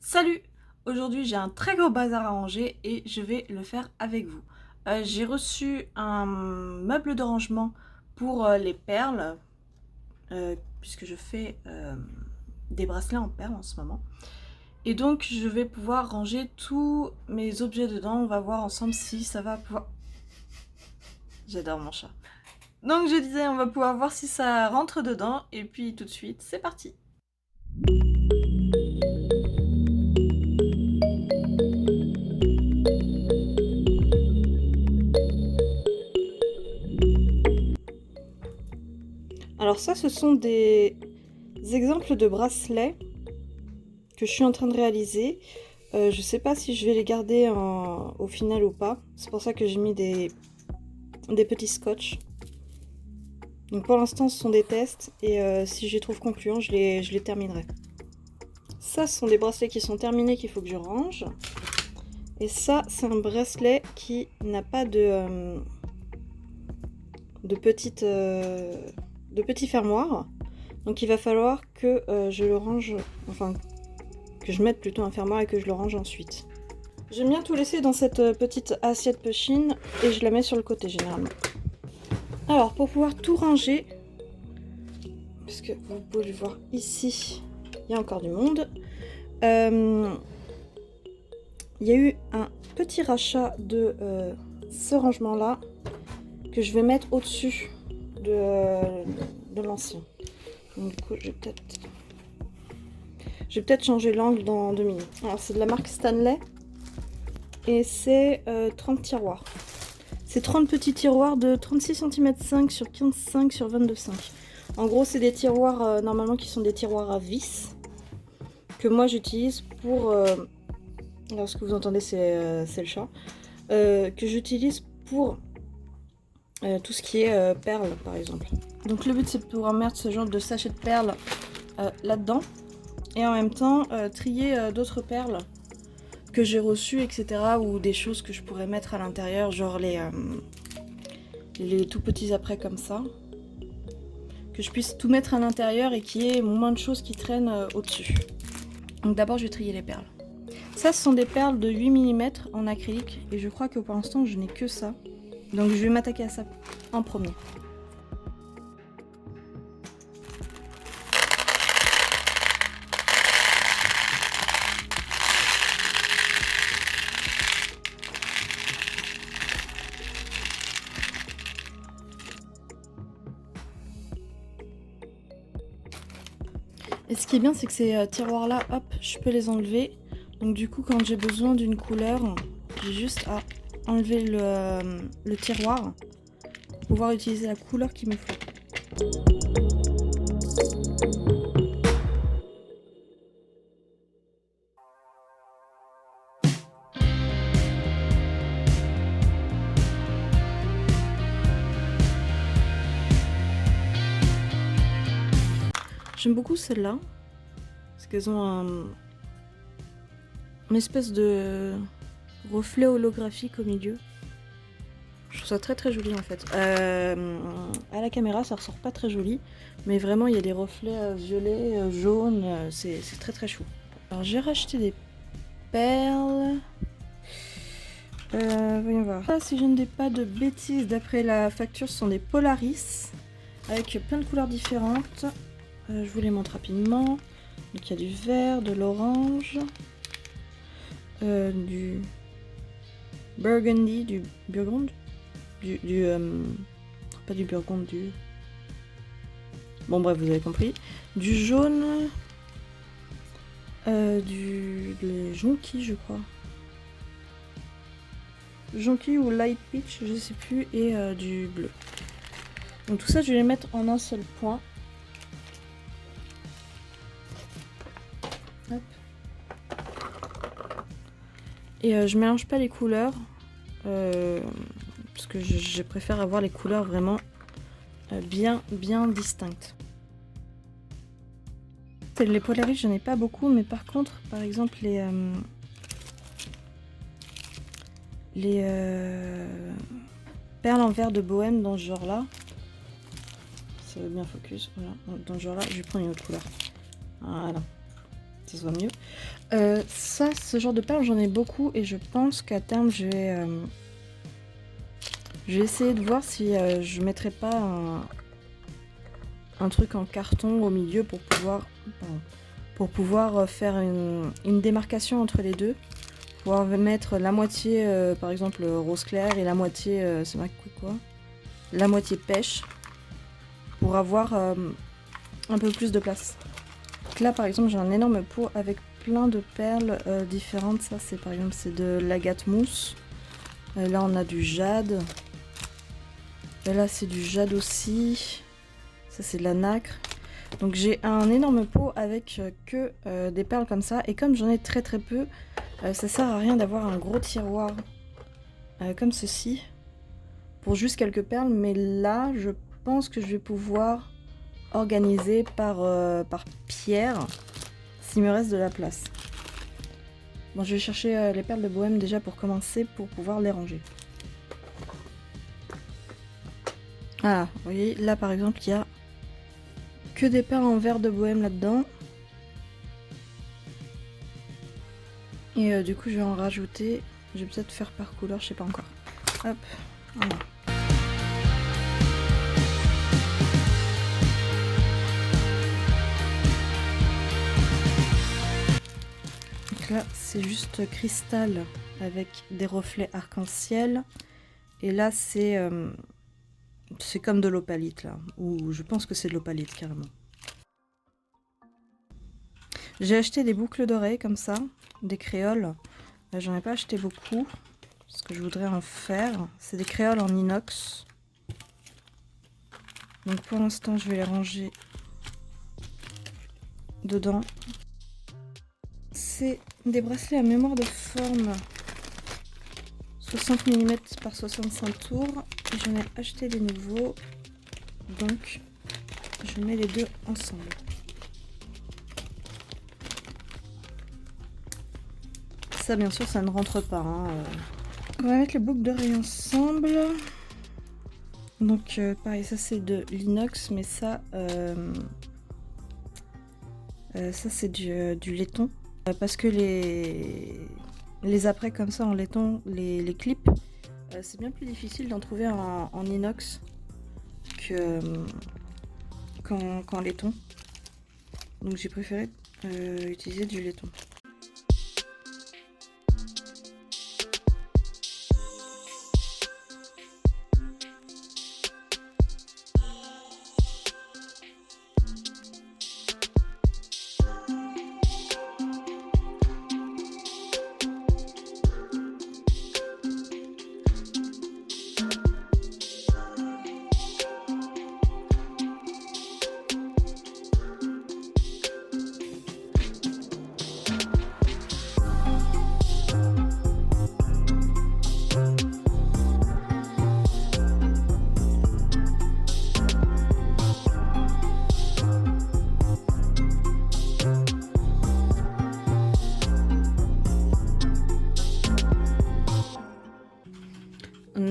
Salut! Aujourd'hui j'ai un très gros bazar à ranger et je vais le faire avec vous. J'ai reçu un meuble de rangement pour les perles, puisque je fais des bracelets en perles en ce moment. Et donc je vais pouvoir ranger tous mes objets dedans. On va voir ensemble si ça va pouvoir... J'adore mon chat. Donc je disais, on va pouvoir voir si ça rentre dedans. Et puis tout de suite, c'est parti! Alors ça, ce sont des exemples de bracelets que je suis en train de réaliser. Je sais pas si je vais les garder au final ou pas. C'est pour ça que j'ai mis des petits scotch. Donc pour l'instant ce sont des tests et si je les trouve concluants, je les terminerai. Ça, ce sont des bracelets qui sont terminés qu'il faut que je range. Et ça, c'est un bracelet qui n'a pas de petits fermoirs. Donc il va falloir que je le range, enfin que je mette plutôt un fermoir et que je le range ensuite. J'aime bien tout laisser dans cette petite assiette Pusheen et je la mets sur le côté généralement. Alors pour pouvoir tout ranger, puisque vous pouvez le voir ici, il y a encore du monde. Il y a eu un petit rachat de ce rangement là que je vais mettre au-dessus de l'ancien. Donc du coup je vais peut-être changer l'angle dans 2 minutes. Alors c'est de la marque Stanley et c'est 30 tiroirs. C'est 30 petits tiroirs de 36 cm 5 sur 15,5 sur 22,5. En gros, c'est des tiroirs normalement qui sont des tiroirs à vis que moi j'utilise pour... alors ce que vous entendez, c'est le chat. Que j'utilise pour tout ce qui est perles, par exemple. Donc le but, c'est de pouvoir mettre ce genre de sachet de perles là-dedans. Et en même temps, trier d'autres perles que j'ai reçues, etc. Ou des choses que je pourrais mettre à l'intérieur, genre les tout petits apprêts comme ça. Que je puisse tout mettre à l'intérieur et qu'il y ait moins de choses qui traînent au-dessus. Donc d'abord, je vais trier les perles. Ça, ce sont des perles de 8 mm en acrylique. Et je crois que pour l'instant, je n'ai que ça. Donc je vais m'attaquer à ça en premier. Et ce qui est bien, c'est que ces tiroirs-là, hop, je peux les enlever. Donc du coup, quand j'ai besoin d'une couleur, j'ai juste à enlever le tiroir pour pouvoir utiliser la couleur qu'il me faut. J'aime beaucoup celles-là, parce qu'elles ont une espèce de reflet holographique au milieu. Je trouve ça très très joli en fait. À la caméra, ça ressort pas très joli, mais vraiment il y a des reflets violets, jaunes, c'est très très chou. Alors j'ai racheté des perles. Voyons voir. Ah, si je ne dis pas de bêtises, d'après la facture, ce sont des Polaris avec plein de couleurs différentes. Je vous les montre rapidement. Donc il y a du vert, de l'orange, du burgundy, du burgonde, pas du burgonde, du... Bon bref, vous avez compris. Du jaune, le jonquille, je crois. Jonquille ou light peach, je sais plus, et du bleu. Donc tout ça, je vais les mettre en un seul point. Hop. Et je mélange pas les couleurs, parce que je préfère avoir les couleurs vraiment bien distinctes. Les Polaris, j'en ai pas beaucoup, mais par contre, par exemple, les perles en verre de bohème dans ce genre là, ça va bien focus, voilà, dans ce genre là, je vais prendre une autre couleur, voilà, ça soit mieux. Ça, ce genre de perles, j'en ai beaucoup et je pense qu'à terme, je vais essayer de voir si je mettrai pas un truc en carton au milieu pour pouvoir faire une démarcation entre les deux. Pouvoir mettre la moitié, par exemple, rose clair et la moitié, c'est marqué quoi? La moitié pêche. Pour avoir un peu plus de place. Donc là, par exemple, j'ai un énorme pot avec plein de perles différentes. Ça, c'est par exemple, c'est de l'agate mousse. Là, on a du jade. Et là, c'est du jade aussi. Ça, c'est de la nacre. Donc j'ai un énorme pot avec que des perles comme ça. Et comme j'en ai très très peu, ça sert à rien d'avoir un gros tiroir comme ceci. Pour juste quelques perles. Mais là, je pense que je vais pouvoir organiser par pierre s'il me reste de la place. Bon, je vais chercher les perles de bohème déjà pour commencer, pour pouvoir les ranger. Voilà, vous voyez, là par exemple, il y a que des perles en verre de bohème là-dedans. Et du coup, je vais en rajouter. Je vais peut-être faire par couleur, je sais pas encore. Hop, voilà. Donc là, c'est juste cristal avec des reflets arc-en-ciel. Et là, c'est comme de l'opalite, là. Ou je pense que c'est de l'opalite, carrément. J'ai acheté des boucles d'oreilles, comme ça. Des créoles. J'en ai pas acheté beaucoup. Parce que je voudrais en faire. C'est des créoles en inox. Donc pour l'instant, je vais les ranger dedans. C'est des bracelets à mémoire de forme. 60 mm par 65 tours. Et j'en ai acheté des nouveaux. Donc, je mets les deux ensemble. Ça, bien sûr, ça ne rentre pas. Hein. On va mettre les boucles d'oreilles ensemble. Donc, pareil, ça c'est de l'inox, mais ça c'est du laiton. Parce que les apprêts comme ça en laiton, les clips, c'est bien plus difficile d'en trouver en inox qu'en laiton. Donc j'ai préféré utiliser du laiton.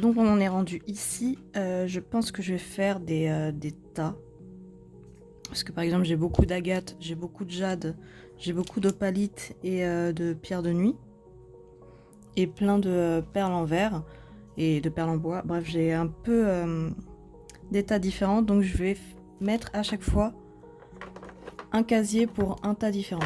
Donc on en est rendu ici. Je pense que je vais faire des tas. Parce que par exemple j'ai beaucoup d'agate, j'ai beaucoup de jade, j'ai beaucoup d'opalite et de pierre de nuit. Et plein de perles en verre et de perles en bois. Bref, j'ai un peu des tas différents. Donc je vais mettre à chaque fois un casier pour un tas différent.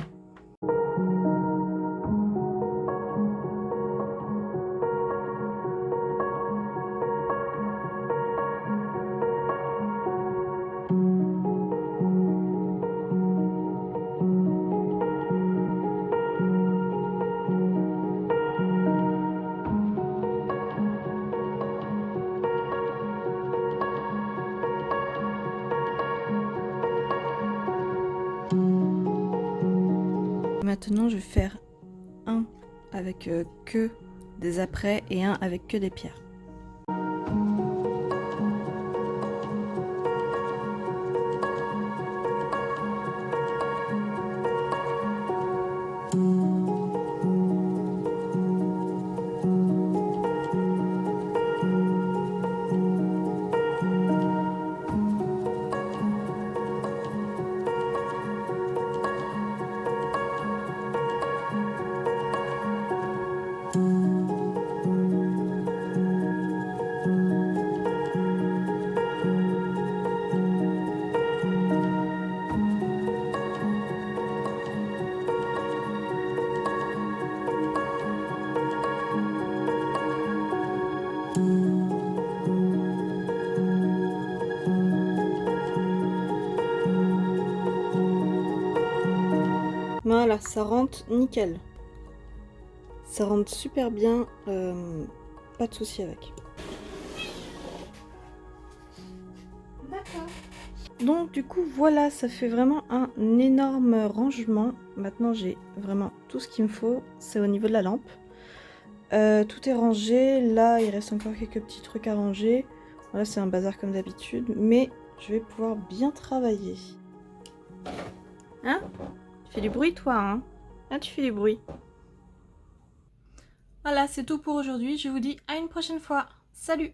Maintenant, je vais faire un avec que des apprêts et un avec que des pierres. Voilà, ça rentre nickel. Ça rentre super bien, pas de souci avec. D'accord. Donc du coup voilà, ça fait vraiment un énorme rangement. Maintenant j'ai vraiment tout ce qu'il me faut, c'est au niveau de la lampe. Tout est rangé, là il reste encore quelques petits trucs à ranger. Voilà, c'est un bazar comme d'habitude, mais je vais pouvoir bien travailler. Hein? Tu fais du bruit toi, hein? Ah, tu fais du bruit. Voilà, c'est tout pour aujourd'hui, je vous dis à une prochaine fois. Salut!